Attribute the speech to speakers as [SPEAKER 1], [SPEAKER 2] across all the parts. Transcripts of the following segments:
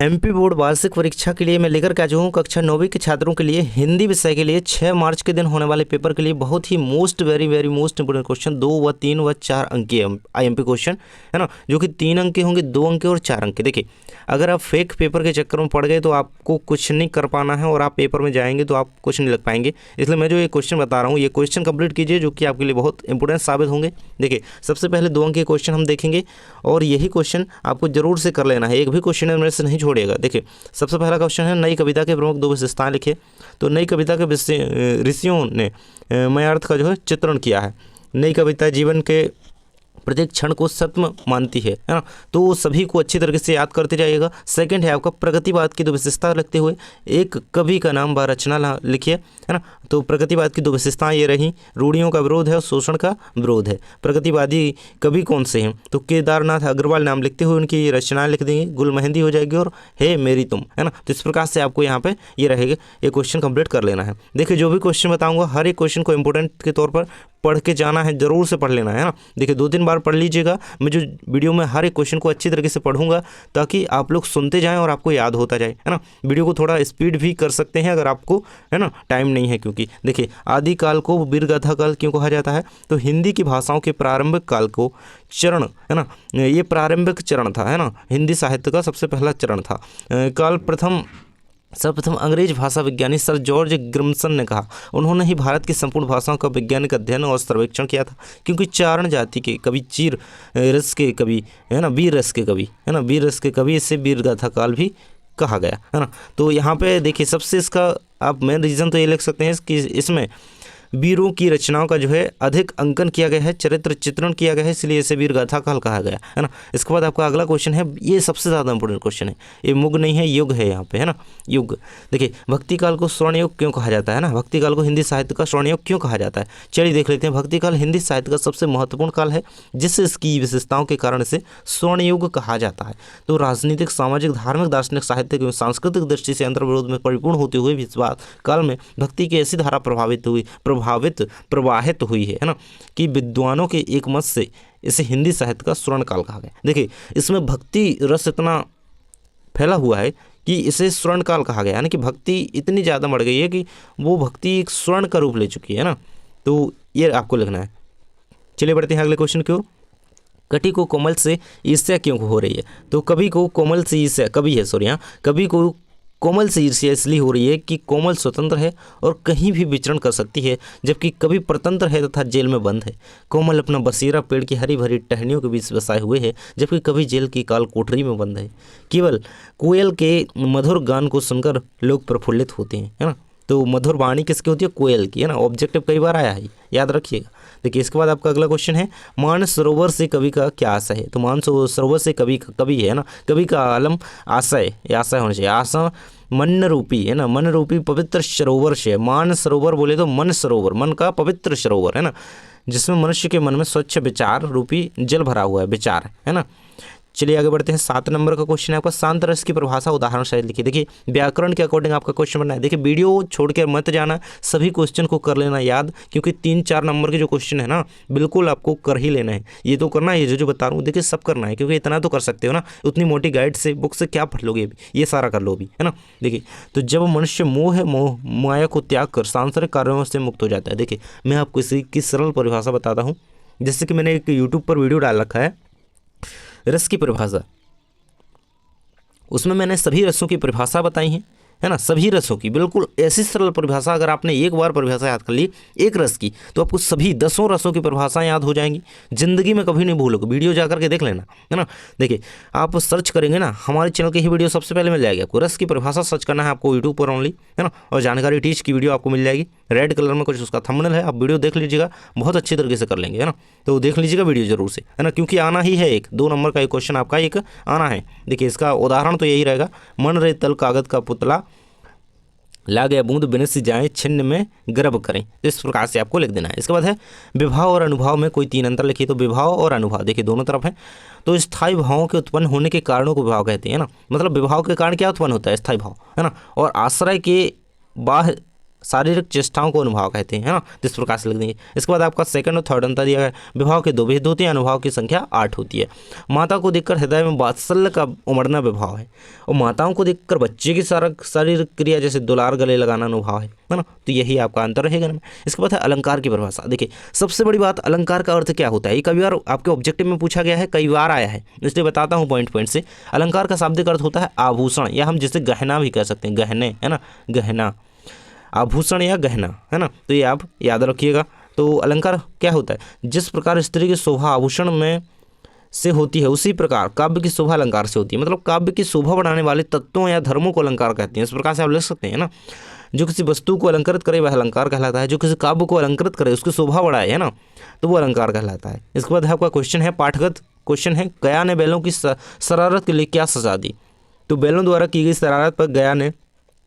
[SPEAKER 1] MP board वार्षिक परीक्षा के लिए मैं लेकर के आ जाऊँ कक्षा 9वीं के छात्रों के लिए हिंदी विषय के लिए 6 मार्च के दिन होने वाले पेपर के लिए बहुत ही वेरी मोस्ट इंपोर्टेंट क्वेश्चन 2 व 3 व 4 अंक के आईएमपी क्वेश्चन है ना, जो कि 3 अंक के होंगे, 2 अंक के और 4 अंक के। देखिए, अगर आप फेक पेपर के चक्कर में पड़ गए तो आपको कुछ नहीं कर पाना है और आप पेपर में जाएंगे तो आप कुछ नहीं लग पाएंगे। इसलिए मैं जो ये क्वेश्चन बता रहा हूँ ये क्वेश्चन कंप्लीट कीजिए, जो कि आपके लिए बहुत इंपॉर्टेंट साबित होंगे। देखिए, सबसे पहले 2 अंक के क्वेश्चन हम देखेंगे और यही क्वेश्चन आपको जरूर से कर लेना है, एक भी क्वेश्चन मेरे से नहीं छोड़िएगा। देखिए, सबसे पहला क्वेश्चन है नई कविता के प्रमुख 2 विशेषताएं लिखिए। तो नई कविता के ऋषियों ने मय अर्थ का जो है चित्रण किया है। नई कविता जीवन के प्रत्येक क्षण को सत्य मानती है ना, तो सभी को अच्छी तरीके से याद करते जाइएगा। सेकंड है आपका प्रगतिवाद की 2 विशेषता लिखते हुए एक कवि का नाम व रचना लिखिए, है ना। तो प्रगतिवाद की 2 विशेषताएं ये रही, रूढ़ियों का विरोध है और शोषण का विरोध है। प्रगतिवादी कवि कौन से हैं? तो केदारनाथ अग्रवाल नाम लिखते हुए उनकी रचनाएं लिख देंगे, गुल मेहंदी हो जाएगी और हे मेरी तुम, है ना। तो इस प्रकार से आपको यहाँ पे ये रहेगा, ये क्वेश्चन कंप्लीट कर लेना है। देखिए, जो भी क्वेश्चन बताऊंगा हर एक क्वेश्चन को इंपॉर्टेंट के तौर पर पढ़ के जाना है, जरूर से पढ़ लेना है ना। देखिए, 2-3 बार पढ़ लीजिएगा। मैं जो वीडियो में हर एक क्वेश्चन को अच्छी तरीके से पढ़ूंगा ताकि आप लोग सुनते जाएं और आपको याद होता जाए, है ना। वीडियो को थोड़ा स्पीड भी कर सकते हैं अगर आपको, है ना, टाइम नहीं है। क्योंकि देखिए, आदिकाल को वीरगाथा काल क्यों कहा जाता है? तो हिंदी की भाषाओं के प्रारंभिक काल को चरण, है ना, ये प्रारंभिक चरण था, है ना, हिंदी साहित्य का सबसे पहला चरण था। सर्वप्रथम अंग्रेज भाषा विज्ञानी सर जॉर्ज ग्रिमसन ने कहा, उन्होंने ही भारत की संपूर्ण भाषाओं का वैज्ञानिक अध्ययन और सर्वेक्षण किया था। क्योंकि चारण जाति के कवि चीर रस के कवि, है ना, वीर रस के कवि, है ना, वीर रस के कवि, इससे वीरगाथा काल भी कहा गया, है ना। तो यहाँ पे देखिए, सबसे इसका आप मेन रीज़न तो ये लिख सकते हैं कि इसमें वीरों की रचनाओं का जो है अधिक अंकन किया गया है, चरित्र चित्रण किया गया है, इसलिए इसे वीरगाथा काल कहा गया, है ना। इसके बाद आपका अगला क्वेश्चन है, ये सबसे ज़्यादा इंपॉर्टेंट क्वेश्चन है, ये मुग नहीं है, युग है यहाँ पे, है ना, युग। देखिए, भक्ति काल को स्वर्ण युग क्यों कहा जाता है ना, भक्ति काल को हिंदी साहित्य का स्वर्ण युग क्यों कहा जाता है? चलिए देख लेते हैं। भक्ति काल हिंदी साहित्य का सबसे महत्वपूर्ण काल है, जिससे इसकी विशेषताओं के कारण इसे स्वर्ण युग कहा जाता है। तो राजनीतिक, सामाजिक, धार्मिक, दार्शनिक, साहित्यिक एवं सांस्कृतिक दृष्टि से अंतर्विरोध में परिपूर्ण होते हुए भी इस बात काल में भक्ति की ऐसी धारा प्रवाहित हुई है ना, कि विद्वानों के एक मत से इसे हिंदी साहित्य का स्वर्ण काल कहा गया। देखिए, इसमें भक्ति रस इतना फैला हुआ है कि इसे स्वर्ण काल कहा गया, यानी कि भक्ति इतनी ज़्यादा बढ़ गई है कि वो भक्ति एक स्वर्ण का रूप ले चुकी है ना। तो ये आपको लिखना है। चलिए बढ़ते हैं अगले क्वेश्चन की ओर। कटी को कोमल से ईर्ष्या क्यों हो रही है? तो कवि को कोमल से ईर्ष्या, कवि को कोमल से ईर्ष्या इसलिए हो रही है कि कोमल स्वतंत्र है और कहीं भी विचरण कर सकती है, जबकि कवि परतंत्र है तथा जेल में बंद है। कोमल अपना बसेरा पेड़ की हरी भरी टहनियों के बीच बसाए हुए है, जबकि कवि जेल की काल कोठरी में बंद है। केवल कोयल के मधुर गान को सुनकर लोग प्रफुल्लित होते हैं, है ना। तो मधुर वाणी किसकी होती है? कोयल की, है ना। ऑब्जेक्टिव कई बार आया है, याद रखिएगा। देखिए, इसके बाद आपका अगला क्वेश्चन है, मानस सरोवर से कवि का क्या आशय है? तो मानस सरोवर से कवि है ना, कवि का आलम आशय होना चाहिए। आशा मन रूपी, है ना, मन रूपी पवित्र सरोवर से। मान सरोवर बोले तो मन सरोवर, मन का पवित्र सरोवर, है ना, जिसमें मनुष्य के मन में स्वच्छ विचार रूपी जल भरा हुआ है, विचार, है ना। चलिए आगे बढ़ते हैं। 7 नंबर का क्वेश्चन है आपका, शांत रस की परिभाषा उदाहरण सहित लिखिए। देखिए, व्याकरण के अकॉर्डिंग आपका क्वेश्चन बनना है। देखिए, वीडियो छोड़ के मत जाना, सभी क्वेश्चन को कर लेना याद, क्योंकि 3-4 नंबर के जो क्वेश्चन है ना, बिल्कुल आपको कर ही लेना है। ये तो करना है, ये जो बता रहा हूँ देखिए सब करना है, क्योंकि इतना तो कर सकते हो ना, उतनी मोटी गाइड से, बुक से क्या पढ़ लोगे, ये सारा कर लो भी, है ना। देखिए, तो जब मनुष्य मोह माया को त्याग कर सांसारिक कार्यों से मुक्त हो जाता है। देखिए, मैं आपको इसकी सरल परिभाषा बताता हूँ। जैसे कि मैंने एक यूट्यूब पर वीडियो डाल रखा है रस की परिभाषा, उसमें मैंने सभी रसों की परिभाषा बताई है ना, सभी रसों की बिल्कुल ऐसी सरल परिभाषा। अगर आपने एक बार परिभाषा याद कर ली एक रस की, तो आपको सभी 10 रसों की परिभाषा याद हो जाएंगी, जिंदगी में कभी नहीं भूलोगे। वीडियो जा करके देख लेना, है ना। देखिए, आप सर्च करेंगे ना, हमारे चैनल की ही वीडियो सबसे पहले मिल जाएगी आपको। रस की परिभाषा सर्च करना है आपको यूट्यूब पर ओनली, है ना, और जानकारी टीच की वीडियो आपको मिल जाएगी। रेड कलर में कुछ उसका थंबनेल है, आप वीडियो देख लीजिएगा, बहुत अच्छी तरीके से कर लेंगे, है ना। तो देख लीजिएगा वीडियो जरूर से, है ना, क्योंकि आना ही है। 2 नंबर का एक क्वेश्चन आपका एक आना है। देखिए, इसका उदाहरण तो यही रहेगा, मन रे तल कागज का पुतला ला गया बूंद बिनस जाए छिन्न में गर्भ करें। तो इस प्रकार से आपको लिख देना है। इसके बाद है विभाव और अनुभाव में कोई 3 अंतर लिखिए। तो विभाव और अनुभाव देखिए दोनों तरफ है। तो स्थायी भावों के उत्पन्न होने के कारणों को विभाव कहते हैं ना, मतलब विभाव के कारण क्या उत्पन्न होता है? स्थायी भाव, है ना। और आश्रय के बाह्य शारीरिक चेष्टाओं को अनुभाव कहते हैं, है ना। तो इस प्रकार से लिख देंगे। इसके बाद आपका सेकंड और थर्ड अंतर दिया है। विभाव के 2 भेद होते हैं, अनुभाव की संख्या 8 होती है। माता को देखकर हृदय में वात्सल्य का उमड़ना विभाव है, और माताओं को देखकर बच्चे की शारीरिक क्रिया जैसे दुलार गले लगाना अनुभाव है ना। तो यही आपका अंतर रहेगा ना। इसके बाद है अलंकार की परिभाषा। देखिए सबसे बड़ी बात, अलंकार का अर्थ क्या होता है, ये कई बार आपके ऑब्जेक्टिव में पूछा गया है, कई बार आया है, इसलिए बताता हूँ पॉइंट से। अलंकार का शाब्दिक अर्थ होता है आभूषण, या हम जिसे गहना भी कह सकते हैं, गहने, है ना, गहना, आभूषण या गहना, है ना। तो ये आप याद रखिएगा। तो अलंकार क्या होता है, जिस प्रकार स्त्री की शोभा आभूषण में से होती है, उसी प्रकार काव्य की शोभा अलंकार से होती है। मतलब काव्य की शोभा बढ़ाने वाले तत्वों या धर्मों को अलंकार कहते हैं। इस प्रकार से आप लिख सकते हैं ना। जो किसी वस्तु को अलंकृत करे वह अलंकार कहलाता है, जो किसी काव्य को अलंकृत करे, उसकी शोभा बढ़ाए, है ना, तो वो अलंकार कहलाता है। इसके बाद आपका क्वेश्चन है, पाठगत क्वेश्चन है, गया ने बैलों की शरारत के लिए क्या सजा दी। तो बैलों द्वारा की गई शरारत पर गया ने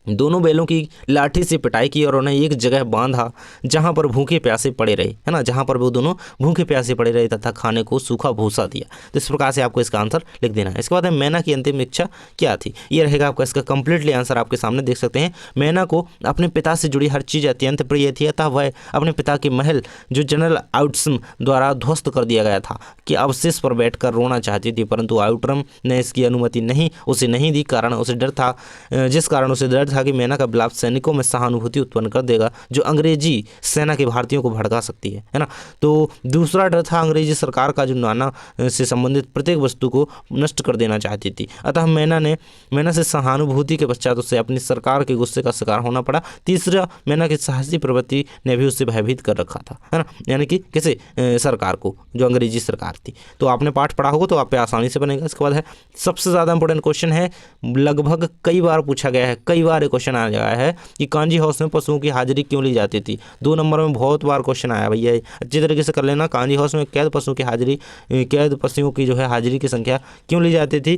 [SPEAKER 1] दोनों बैलों की लाठी से पिटाई की और उन्हें एक जगह बांधा जहां पर भूखे प्यासे पड़े रहे, है ना, जहां पर वो दोनों भूखे प्यासे पड़े रहे तथा खाने को सूखा भूसा दिया। तो इस प्रकार से आपको इसका आंसर लिख देना है। इसके बाद है मैना की अंतिम इच्छा क्या थी। ये रहेगा आपका इसका कंप्लीटली आंसर आपके सामने देख सकते हैं। मैना को अपने पिता से जुड़ी हर चीज़ अत्यंत प्रिय थी, अतः वह अपने पिता के महल जो जनरल आउटरम द्वारा ध्वस्त कर दिया गया था कि अवशेष पर बैठकर रोना चाहती थी, परंतु आउटरम ने इसकी अनुमति उसे नहीं दी। कारण उसे डर था, जिस कारण उसे डर था कि मैना का विलाप सैनिकों में सहानुभूति उत्पन्न कर देगा, जो अंग्रेजी सेना के भारतीयों को भड़का सकती है ना। तो दूसरा डर था अंग्रेजी सरकार का, जो नाना से संबंधित प्रत्येक वस्तु को नष्ट कर देना चाहती थी। अतः मैना से सहानुभूति के पश्चात उसे अपनी सरकार के गुस्से का शिकार होना पड़ा। तीसरा, मैना की साहसी प्रवृत्ति ने भी उसे भयभीत कर रखा था, है ना, यानी कि किसे, सरकार को, जो अंग्रेजी सरकार थी। तो आपने पाठ पढ़ा होगा तो आप पे आसानी से बनेगा। इसके बाद है सबसे ज़्यादा इंपॉर्टेंट क्वेश्चन है, लगभग कई बार पूछा गया है, कई बार क्वेश्चन आ गया है कि कांजी हाउस में पशुओं की हाजिरी क्यों ली जाती थी। 2 नंबर में बहुत बार क्वेश्चन आया भैया, अच्छी तरीके से कर लेना। कांजी हाउस में कैद पशुओं की जो है हाजिरी की संख्या क्यों ली जाती थी,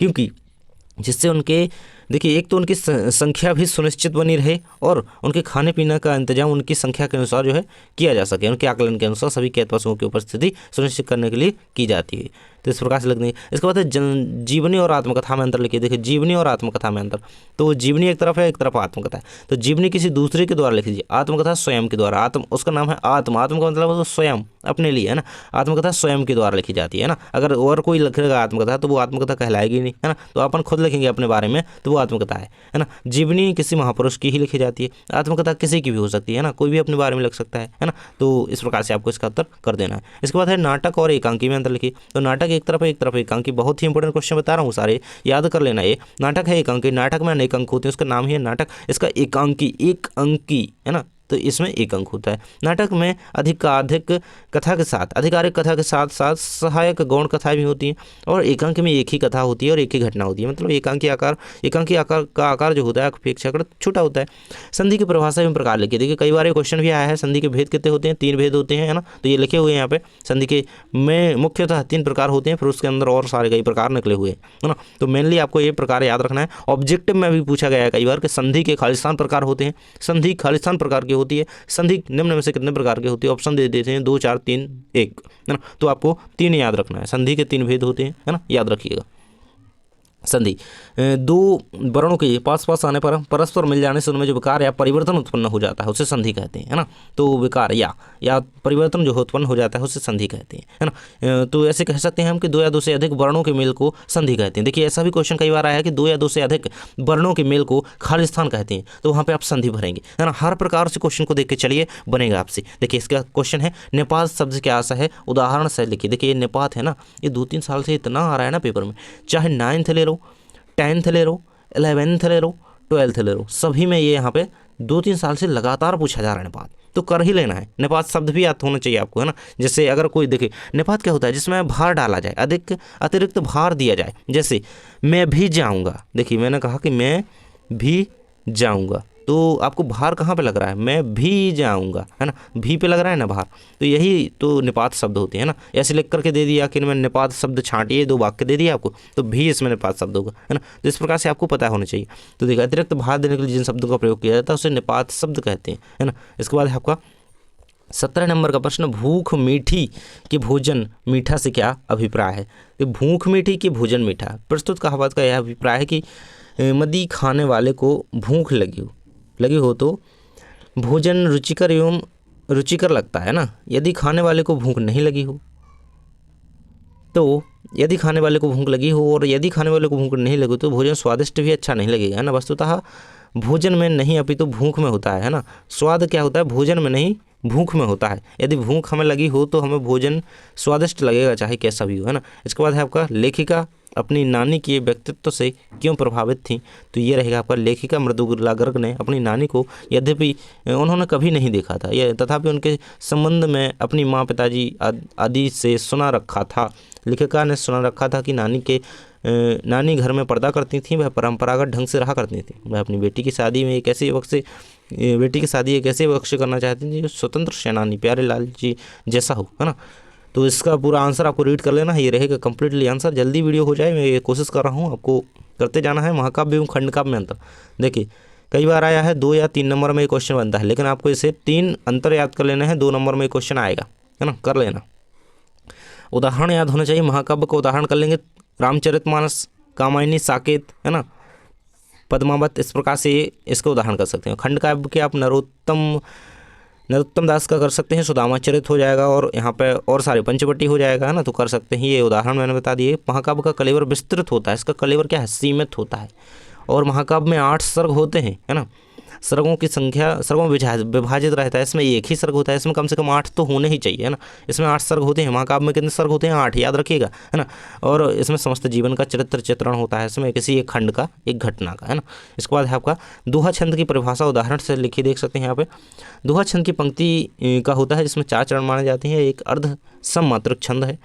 [SPEAKER 1] क्योंकि जिससे उनके, देखिए, एक तो उनकी संख्या भी सुनिश्चित बनी रहे और उनके खाने पीने का इंतजाम उनकी संख्या के अनुसार जो है किया जा सके। उनके आकलन के अनुसार सभी कैद पशुओं की उपस्थिति सुनिश्चित करने के लिए की जाती है। तो इस प्रकार से लिख देंगे। इसके बाद है जीवनी और आत्मकथा में अंतर लिखिए। देखिए जीवनी और आत्मकथा में अंतर, तो जीवनी एक तरफ है, एक तरफ आत्मकथा है। तो जीवनी किसी दूसरे के द्वारा लिख लीजिए, आत्मकथा स्वयं के द्वारा। उसका नाम है आत्म का मतलब है स्वयं, अपने लिए, है ना। आत्मकथा स्वयं के द्वारा लिखी जाती है ना। अगर और कोई लिखेगा आत्मकथा तो वो आत्मकथा कहलाएगी नहीं, है ना। तो अपन खुद लिखेंगे अपने बारे में तो वो आत्मकथा है ना। जीवनी किसी महापुरुष की ही लिखी जाती है, आत्मकथा किसी की भी हो सकती है ना, कोई भी अपने बारे में लिख सकता है ना। तो इस प्रकार से आपको इसका उत्तर कर देना है। इसके बाद है नाटक और एकांकी में अंतर लिखिए। तो नाटक एक तरफ है, एक तरफ एकांकी। बहुत ही इंपॉर्टेंट क्वेश्चन बता रहा हूँ, सारे याद कर लेना। ये नाटक है एकांकी, नाटक में अनेक अंक होते हैं, उसका नाम ही है नाटक। इसका एकांकी, एक अंकी, है ना, तो इसमें एक अंक होता है। नाटक में अधिकाधिक कथा के साथ, आधिकारिक कथा के साथ साथ सहायक गौण कथाएं भी होती हैं, और एकांक में एक ही कथा होती है और एक ही घटना होती है। मतलब एकांकी आकार का आकार जो होता है अपेक्षाकृत छोटा होता है। संधि की परिभाषा एवं प्रकार लिखिए। देखिए कई बार ये क्वेश्चन भी आया है, संधि के भेद कितने होते हैं, 3 भेद होते हैं, है ना। तो ये लिखे हुए हैं यहाँ पे, संधि के में मुख्यतः 3 प्रकार होते हैं, फिर उसके अंदर और सारे कई प्रकार निकले हुए हैं, है ना। तो मेनली आपको ये प्रकार याद रखना है। ऑब्जेक्टिव में भी पूछा गया है कई बार कि संधि के खालिस्तान प्रकार होते हैं, संधि खालिस्तान प्रकार की होती है, संधि निम्न में से कितने प्रकार के होती है, ऑप्शन दे देते हैं 2, 4, 3, 1, है ना। तो आपको 3 याद रखना है। संधि के 3 भेद होते हैं, है ना, याद रखिएगा। संधि 2 वर्णों के पास पास आने पर परस्पर मिल जाने से उनमें जो विकार या परिवर्तन उत्पन्न हो जाता है उसे संधि कहते हैं, है ना। तो विकार या परिवर्तन जो उत्पन्न हो जाता है उसे संधि कहते हैं, है ना। तो ऐसे कह सकते हैं हम कि 2 या 2 से अधिक वर्णों के मेल को संधि कहते हैं। देखिए ऐसा भी क्वेश्चन कई बार आया है कि 2 या 2 से अधिक वर्णों के मेल को खालिस्तान कहते हैं, तो वहाँ पर आप संधि भरेंगे, है ना। हर प्रकार से क्वेश्चन को देख के चलिए बनेगा आपसे। देखिए इसका क्वेश्चन है निपात शब्द क्या आशा है, उदाहरण से लिखिए। देखिए ये निपात है ना, ये 2-3 साल से इतना आ रहा है ना पेपर में, चाहे 9th ले लो, 10th ले लो, 11th ले लो, 12th ले लो, सभी में ये यहाँ पे 2-3 साल से लगातार पूछा जा रहा है निपात, तो कर ही लेना है। निपात शब्द भी याद होना चाहिए आपको, है ना। जैसे अगर कोई देखे निपात क्या होता है, जिसमें भार डाला जाए, अतिरिक्त भार दिया जाए। जैसे मैं भी जाऊँगा, देखिए मैंने कहा कि मैं भी जाऊँगा, तो आपको भार कहाँ पे लग रहा है, मैं भी जाऊँगा, है ना, भी पे लग रहा है ना भार, तो यही तो निपात शब्द होते हैं ना। ऐसे लिख करके दे दिया कि मैं निपात शब्द छांटिए, 2 वाक्य दे दिया आपको, तो भी इसमें निपात शब्द होगा, है ना। तो इस प्रकार से आपको पता होना चाहिए। तो देखिए अतिरिक्त भार देने के लिए जिन शब्दों का प्रयोग किया जाता है उसे निपात शब्द कहते हैं, है ना। इसके बाद है आपका 17 नंबर का प्रश्न, भूख मीठी कि भोजन मीठा से क्या अभिप्राय है। तो भूख मीठी कि भोजन मीठा, प्रस्तुत कहावत का यह अभिप्राय है कि यदि खाने वाले को भूख लगी हो तो भोजन रुचिकर एवं रुचिकर लगता है ना, यदि खाने वाले को भूख नहीं लगी हो। तो यदि खाने वाले को भूख लगी हो और यदि खाने वाले को भूख नहीं लगी तो भोजन स्वादिष्ट भी अच्छा नहीं लगेगा, है ना। वस्तुतः भोजन में नहीं अपितु भूख में होता है ना। स्वाद क्या होता है, भोजन में नहीं भूख में होता है। यदि भूख हमें लगी हो तो हमें भोजन स्वादिष्ट लगेगा, चाहे कैसा भी हो, है ना। इसके बाद है आपका लेखिका अपनी नानी के व्यक्तित्व से क्यों प्रभावित थी। तो ये रहेगा आपका लेखिका मृदुला गर्ग ने अपनी नानी को यद्यपि उन्होंने कभी नहीं देखा था यह, तथापि उनके संबंध में अपनी माँ, पिताजी आदि से सुना रखा था। लेखिका ने सुना रखा था कि नानी घर में पर्दा करती थी, वह परंपरागत ढंग से रहा करती थी। वह अपनी बेटी की शादी में एक ऐसे वक्त से करना चाहती थी जो स्वतंत्र सेनानी प्यारे लाल जी जैसा हो, है ना। तो इसका पूरा आंसर आपको रीड कर लेना है, ये रहेगा कंप्लीटली आंसर। जल्दी वीडियो हो जाए, मैं ये कोशिश कर रहा हूँ, आपको करते जाना है। महाकाव्य एवं खंडकाव्य में अंतर देखिए, कई बार आया है 2 या 3 नंबर में ये क्वेश्चन बनता है, लेकिन आपको इसे 3 अंतर याद कर लेना है, 2 नंबर में क्वेश्चन आएगा, है ना, कर लेना। उदाहरण याद होना चाहिए। महाकाव्य का उदाहरण कर लेंगे रामचरितमानस, कामायनी, साकेत, है ना, पद्मावत, इस प्रकार से इसका उदाहरण कर सकते हैं। खंडकाव्य के आप नरोत्तम दास का कर सकते हैं, सुदामा चरित हो जाएगा, और यहाँ पे और सारे पंचवटी हो जाएगा, है ना, तो कर सकते हैं। ये उदाहरण मैंने बता दिए। महाकाव्य का कलेवर विस्तृत होता है, इसका कलेवर क्या है, सीमित होता है। और महाकाव्य में 8 सर्ग होते हैं, है ना। सर्गों की संख्या सर्गों में विभाजित रहता है, इसमें एक ही सर्ग होता है, इसमें कम से कम 8 तो होने ही चाहिए, है ना। इसमें 8 सर्ग होते हैं। महाकाव्य में कितने सर्ग होते हैं, 8, याद रखिएगा, है ना। और इसमें समस्त जीवन का चरित्र चित्रण होता है, इसमें किसी एक खंड का, एक घटना का, है ना। इसके बाद है आपका दोहा छंद की परिभाषा उदाहरण से लिखी देख सकते हैं यहाँ पे। दोहा छंद की पंक्ति का होता है जिसमें 4 चरण माने जाते हैं। एक अर्ध सममात्रक छंद है,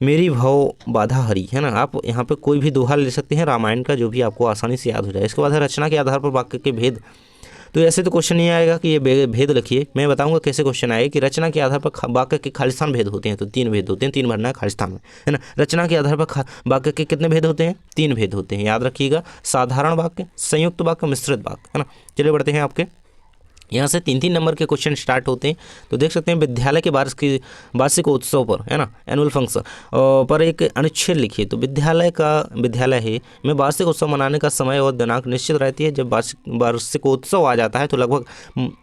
[SPEAKER 1] मेरी भव बाधा हरी, है ना। आप यहाँ पे कोई भी दोहा ले सकते हैं रामायण का, जो भी आपको आसानी से याद हो जाए। इसके बाद है रचना के आधार पर वाक्य के भेद। तो ऐसे तो क्वेश्चन नहीं आएगा कि ये भेद लिखिए, मैं बताऊंगा कैसे क्वेश्चन आएगा कि रचना के आधार पर वाक्य के खालिस्तान भेद होते हैं। तो 3 भेद होते हैं, 3 भरना है खालिस्तान में, है ना। रचना के आधार पर वाक्य के कितने भेद होते हैं, 3 भेद होते हैं, याद रखिएगा। साधारण वाक्य, संयुक्त वाक्य, मिश्रित वाक्य, है ना। चलिए बढ़ते हैं आपके यहाँ से 3-3 नंबर के क्वेश्चन स्टार्ट होते हैं। तो देख सकते हैं विद्यालय के वार्षिक उत्सव पर, है ना, एनुअल फंक्शन पर एक अनुच्छेद लिखिए। तो विद्यालय है में वार्षिक उत्सव मनाने का समय और दिनांक निश्चित रहती है। जब वार्षिकोत्सव आ जाता है तो लगभग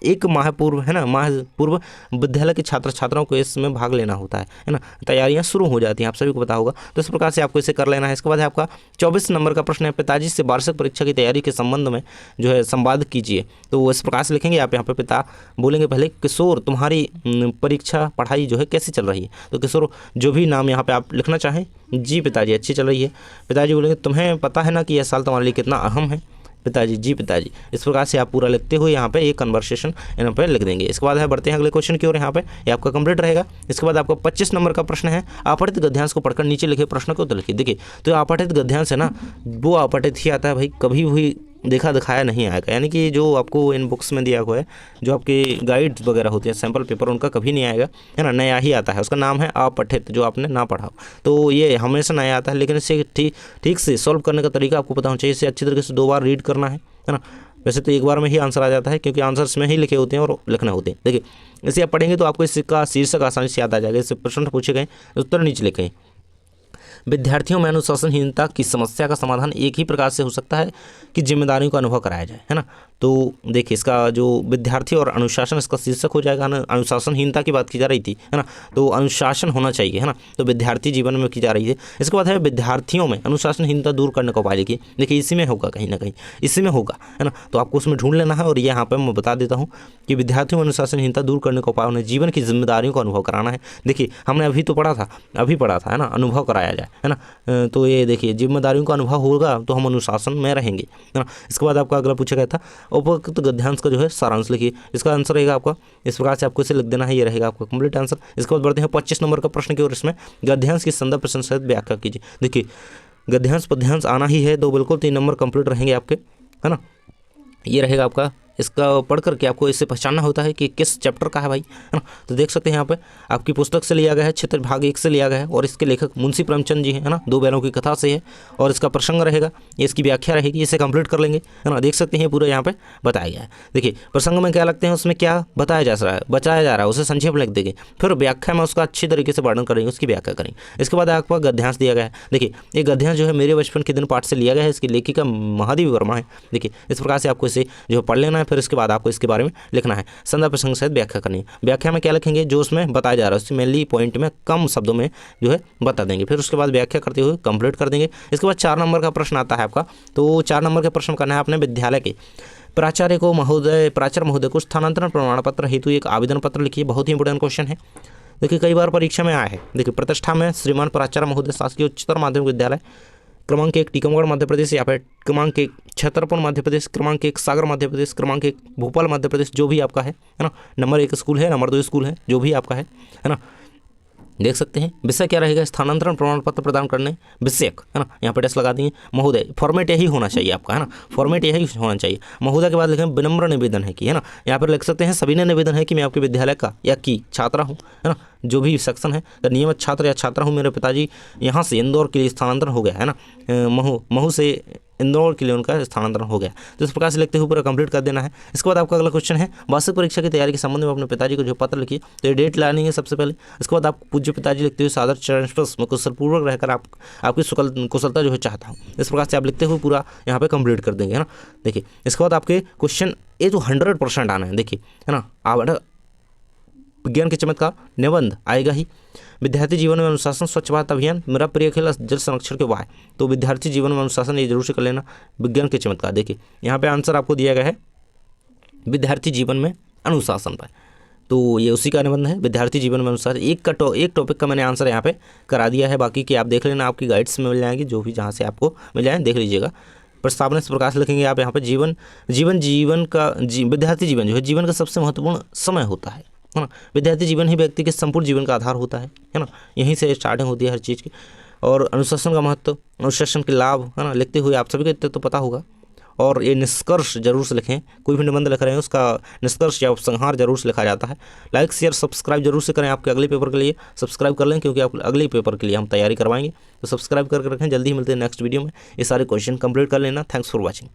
[SPEAKER 1] 1 माह पूर्व, है ना, माह पूर्व विद्यालय के छात्र छात्राओं को इसमें भाग लेना होता है ना। तैयारियाँ शुरू हो जाती हैं, आप सभी को पता होगा। तो इस प्रकार से आपको इसे कर लेना है। इसके बाद है आपका 24 नंबर का प्रश्न है, पिताजी से वार्षिक परीक्षा की तैयारी के संबंध में जो है संवाद कीजिए। तो इस प्रकार से लिखेंगे आप। यहाँ पे पिता बोलेंगे पहले, किशोर तुम्हारी परीक्षा पढ़ाई जो है कैसी चल रही है। तो किशोर जो भी नाम यहाँ पे आप लिखना चाहें, जी पिताजी अच्छी चल रही है। पिताजी बोलेंगे तुम्हें पता है ना कि यह साल तुम्हारे लिए कितना अहम है। पिताजी, जी पिताजी। इस प्रकार से आप पूरा लिखते हुए यहाँ पे एक कन्वर्सेशन यहाँ पे लिख देंगे। इसके बाद है बढ़ते हैं अगले क्वेश्चन की ओर। यहाँ पे ये आपका कंप्लीट रहेगा। इसके बाद आपका 25 नंबर का प्रश्न है, अपठित गद्यांश को पढ़कर नीचे लिखे प्रश्न को उत्तर लिखिए। देखिए, तो अपठित गद्यांश है ना, वो अपठित ही आता है भाई, कभी भी देखा दिखाया नहीं आएगा। यानी कि जो आपको इन बुक्स में दिया हुआ है, जो आपके गाइड्स वगैरह होते हैं, सैम्पल पेपर, उनका कभी नहीं आएगा, है ना, नया ही आता है। उसका नाम है अपठित, जो आपने ना पढ़ा हो। तो ये हमेशा नया आता है, लेकिन इसे ठीक से सॉल्व करने का तरीका आपको पता होना चाहिए। इसे अच्छी तरीके से 2 बार रीड करना है ना। वैसे तो 1 बार में ही आंसर आ जाता है, क्योंकि आंसर इसमें ही लिखे होते हैं और लिखने होते हैं। देखिए, इसे आप पढ़ेंगे तो आपको इसका शीर्षक आसानी से याद आ जाएगा। इससे प्रश्न पूछे गए, उत्तर नीचे लिखें। विद्यार्थियों में अनुशासनहीनता की समस्या का समाधान एक ही प्रकार से हो सकता है कि जिम्मेदारियों का अनुभव कराया जाए, है ना। तो देखिए, इसका जो विद्यार्थी और अनुशासन, इसका शीर्षक हो जाएगा। अनुशासनहीनता की बात की जा रही थी, है ना, तो अनुशासन होना चाहिए, है ना। तो विद्यार्थी जीवन में की जा रही है। इसके बाद है विद्यार्थियों में अनुशासनहीनता दूर करने का उपाय लिखिए। देखिए, इसी में होगा, कहीं ना कहीं इसी में होगा, है ना। तो आपको उसमें ढूंढ लेना है। और ये यहाँ पर मैं बता देता हूँ कि विद्यार्थियों में अनुशासनहीनता दूर करने का उपाय उन्हें जीवन की जिम्मेदारियों का अनुभव कराना है। देखिए, हमने अभी पढ़ा था, है ना, अनुभव कराया जाए, है ना। तो ये देखिए, जिम्मेदारियों का अनुभव होगा तो हम अनुशासन में रहेंगे, है ना। इसके बाद आपका अगला पूछा गया था, उपरोक्त गद्यांश का जो है सारांश लिखिए। इसका आंसर रहेगा आपका, इस प्रकार से आपको इसे लिख देना है, ये रहेगा आपका कंप्लीट आंसर। इसके बाद बढ़ते हैं 25 नंबर का प्रश्न की ओर। इसमें गद्यांश की संदर्भ प्रश्न सहित व्याख्या कीजिए। देखिए, गद्यांश पद्यांश आना ही है, तो बिल्कुल 3 नंबर कंप्लीट रहेंगे आपके, है ना। ये रहेगा आपका। इसका पढ़ करके आपको इससे पहचानना होता है कि किस चैप्टर का है भाई, है ना। तो देख सकते हैं यहाँ पे आपकी पुस्तक से लिया गया है, क्षेत्र भाग 1 से लिया गया है, और इसके लेखक मुंशी प्रेमचंद जी हैं, है ना। 2 बैलों की कथा से है, और इसका प्रसंग रहेगा, ये इसकी व्याख्या रहेगी। इसे कंप्लीट कर लेंगे, है ना। देख सकते हैं पूरा यहाँ पे बताया गया है। देखिए, प्रसंग में क्या लगते हैं, उसमें क्या बताया जा रहा है, उसे संक्षेप लिख देंगे। फिर व्याख्या में उसका अच्छी तरीके से वर्णन करेंगे, उसकी व्याख्या करेंगे। इसके बाद आपका गद्यांश दिया गया है। देखिए, ये गद्यांश जो है मेरे बचपन के दिन पाठ से लिया गया है, इसकी लेखिका महादेवी वर्मा है। देखिए, इस प्रकार से आपको इसे जो पढ़ लेना है। है, फिर इसके बाद आपको इसके बारे में लिखना है। संदर्भ प्रसंग सहित व्याख्या करनी है। व्याख्या में क्या लिखेंगे, जो उसमें बताया जा रहा है उससे मेनली पॉइंट में कम शब्दों में जो है बता देंगे। फिर उसके बाद व्याख्या करते हुए कंप्लीट कर देंगे। इसके बाद 4 नंबर का प्रश्न आता है आपका। तो 4 नंबर के प्रश्न करना है अपने विद्यालय के प्राचार्य महोदय को स्थानांतरण प्रमाण पत्र हेतु एक आवेदन पत्र लिखिए। बहुत ही इंपॉर्टेंट क्वेश्चन है। देखिए कई बार परीक्षा में आया है। देखिए प्रतिष्ठा में श्रीमान प्राचार्य महोदय शासकीय उच्चतर माध्यमिक विद्यालय क्रमांक 1 टीकमगढ़ मध्य प्रदेश, या फिर क्रमांक 1 छतरपुर मध्य प्रदेश, क्रमांक 1 सागर मध्य प्रदेश, क्रमांक 1 भोपाल मध्य प्रदेश, जो भी आपका है ना। नंबर 1 स्कूल है, नंबर 2 स्कूल है, जो भी आपका है ना। देख सकते हैं विषय क्या रहेगा, स्थानांतरण प्रमाण पत्र प्रदान करने विषयक, है ना। यहाँ पे टेस्ट लगा दिए। महोदय फॉर्मेट यही होना चाहिए आपका, है ना, फॉर्मेट यही होना चाहिए। महोदय के बाद लिखें विनम्र निवेदन है कि, है ना। यहाँ पर लिख सकते हैं सविनय निवेदन है कि मैं आपके विद्यालय का या की छात्रा हूँ, है ना, जो भी सेक्शन है, नियमित छात्र या छात्रा हूँ। मेरे पिताजी यहाँ से इंदौर के लिए स्थानांतरण हो गया, है ना। महू से इंदौर के लिए उनका स्थानांतरण हो गया। तो इस प्रकार से लिखते हुए पूरा कंप्लीट कर देना है। इसके बाद आपका अगला क्वेश्चन है, वार्षिक परीक्षा की तैयारी के संबंध में अपने पिताजी को जो पत्र लिखिए। तो ये डेट लानी है सबसे पहले। इसके बाद आप पूज्य पिताजी लिखते हुए सादर चरण स्पर्श में कुशलपूर्वक रहकर आपकी कुशलता जो है चाहता हूँ। इस प्रकार से आप लिखते हुए पूरा यहाँ पे कंप्लीट कर देंगे, है ना। देखिए इसके बाद आपके क्वेश्चन ये तो 100% आना है। देखिए, है ना, आप विज्ञान के चमत्कार निबंध आएगा ही। विद्यार्थी जीवन में अनुशासन, स्वच्छ भारत अभियान, मेरा प्रिय खेल, जल संरक्षण के उपाय। तो विद्यार्थी जीवन में अनुशासन ये जरूर से कर लेना। विज्ञान के चमत्कार, देखिए यहाँ पे आंसर आपको दिया गया है विद्यार्थी जीवन में अनुशासन पर। तो ये उसी का निबंध है, विद्यार्थी जीवन में अनुशासन। एक टॉपिक का मैंने आंसर यहाँ पे करा दिया है। बाकी की आप देख लेना, आपकी गाइड्स में मिल जाएंगी, जो भी जहाँ से आपको मिल जाए देख लीजिएगा। प्रस्तावना इस प्रकार से लिखेंगे आप यहाँ पे, विद्यार्थी जीवन जो है जीवन का सबसे महत्वपूर्ण समय होता है ना। विद्यार्थी जीवन ही व्यक्ति के संपूर्ण जीवन का आधार होता है ना। यहीं से स्टार्टिंग होती है हर चीज़ की। और अनुशासन का महत्व, अनुशासन के लाभ, है ना, लिखते हुए आप सभी को इतना तो पता होगा। और ये निष्कर्ष जरूर से लिखें। कोई भी निबंध लिख रहे हैं उसका निष्कर्ष या उपसंहार जरूर से लिखा जाता है। लाइक शेयर सब्सक्राइब जरूर से करें। आपके अगले पेपर के लिए सब्सक्राइब कर लें, क्योंकि आप अगले पेपर के लिए हम तैयारी करवाएंगे। तो सब्सक्राइब करके रखें। जल्दी ही मिलते हैं नेक्स्ट वीडियो में। ये सारे क्वेश्चन कंप्लीट कर लेना। Thanks for watching.